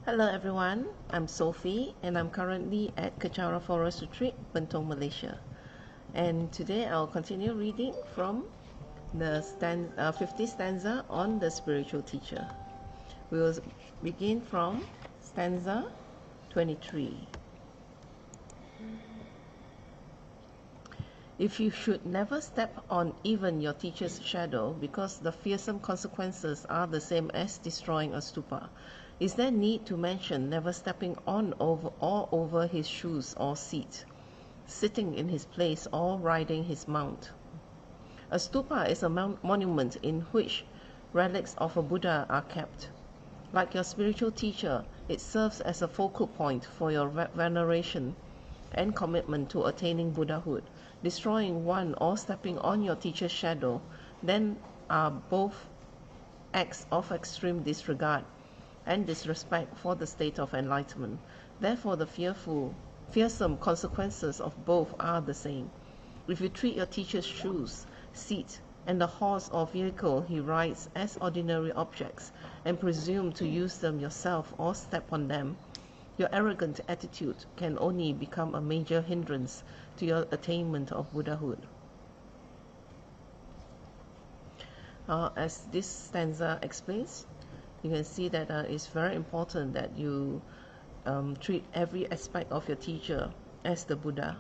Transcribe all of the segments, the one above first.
Hello everyone, I'm Sophie and I'm currently at Kechara Forest Retreat, Bentong, Malaysia. And today I'll continue reading from the 50th stanza on the spiritual teacher. We will begin from stanza 23. If you should never step on even your teacher's shadow because the fearsome consequences are the same as destroying a stupa, is there need to mention never stepping on over his shoes or seat, sitting in his place or riding his mount? A stupa is a monument in which relics of a Buddha are kept. Like your spiritual teacher, it serves as a focal point for your veneration and commitment to attaining Buddhahood. Destroying one or stepping on your teacher's shadow then are both acts of extreme disregard and disrespect for the state of enlightenment. Therefore, the fearsome consequences of both are the same. If you treat your teacher's shoes, seat, and the horse or vehicle he rides as ordinary objects and presume to use them yourself or step on them, your arrogant attitude can only become a major hindrance to your attainment of Buddhahood. As this stanza explains, you can see that it's very important that you treat every aspect of your teacher as the Buddha.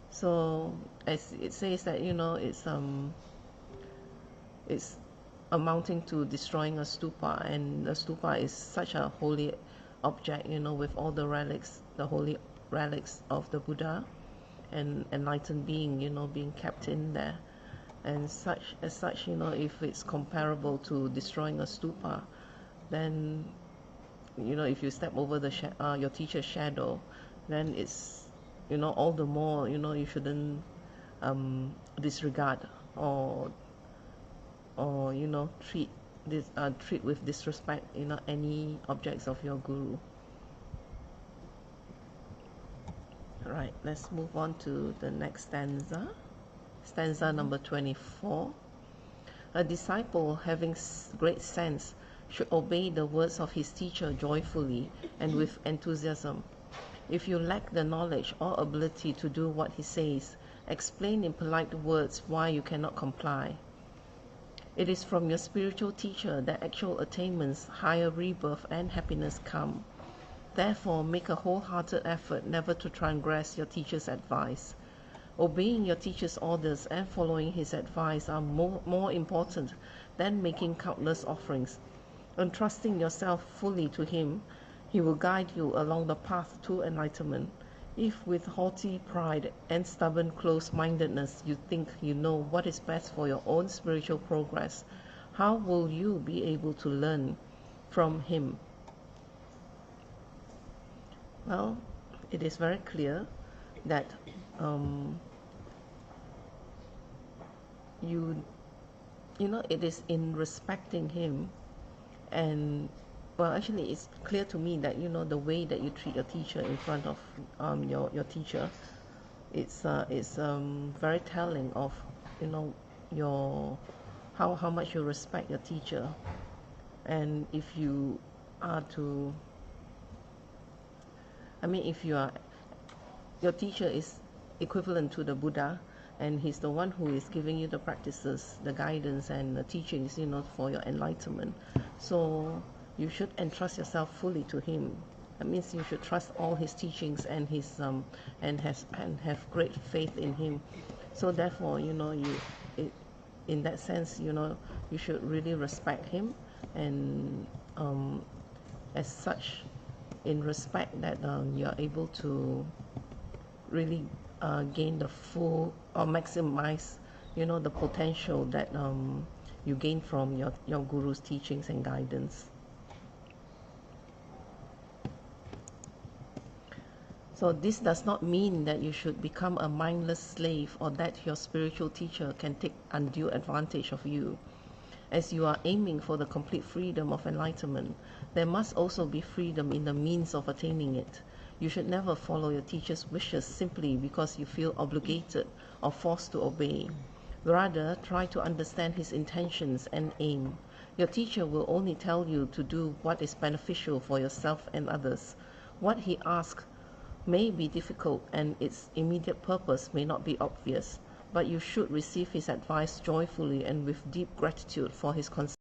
So as it says that, it's amounting to destroying a stupa, and a stupa is such a holy object, with all the relics, the holy relics of the Buddha and enlightened being, being kept in there. And as such, if it's comparable to destroying a stupa, then, if you step over your teacher's shadow, then it's, all the more, you shouldn't disregard or treat with disrespect, any objects of your guru. Right, let's move on to the next stanza. Stanza number 24. A disciple having great sense should obey the words of his teacher joyfully and with enthusiasm. If you lack the knowledge or ability to do what he says, explain in polite words why you cannot comply. It is from your spiritual teacher that actual attainments, higher rebirth, and happiness come. Therefore, make a wholehearted effort never to transgress your teacher's advice. Obeying your teacher's orders and following his advice are more important than making countless offerings. Entrusting yourself fully to him, he will guide you along the path to enlightenment. If with haughty pride and stubborn close-mindedness you think you know what is best for your own spiritual progress, how will you be able to learn from him? Well, it is very clear that it is in respecting him, and well, actually it's clear to me that the way that you treat your teacher in front of your teacher, it's very telling of your how much you respect your teacher. And if you are to, if your teacher is equivalent to the Buddha, and he's the one who is giving you the practices, the guidance, and the teachings, for your enlightenment. So you should entrust yourself fully to him. That means you should trust all his teachings and his and have great faith in him. So therefore, in that sense, you should really respect him, and as such, in respect that you are able to really gain the full or maximize the potential that you gain from your guru's teachings and guidance. So this does not mean that you should become a mindless slave or that your spiritual teacher can take undue advantage of you. As you are aiming for the complete freedom of enlightenment, there must also be freedom in the means of attaining it. You should never follow your teacher's wishes simply because you feel obligated or forced to obey. Rather, try to understand his intentions and aim. Your teacher will only tell you to do what is beneficial for yourself and others. What he asks may be difficult and its immediate purpose may not be obvious, but you should receive his advice joyfully and with deep gratitude for his concern.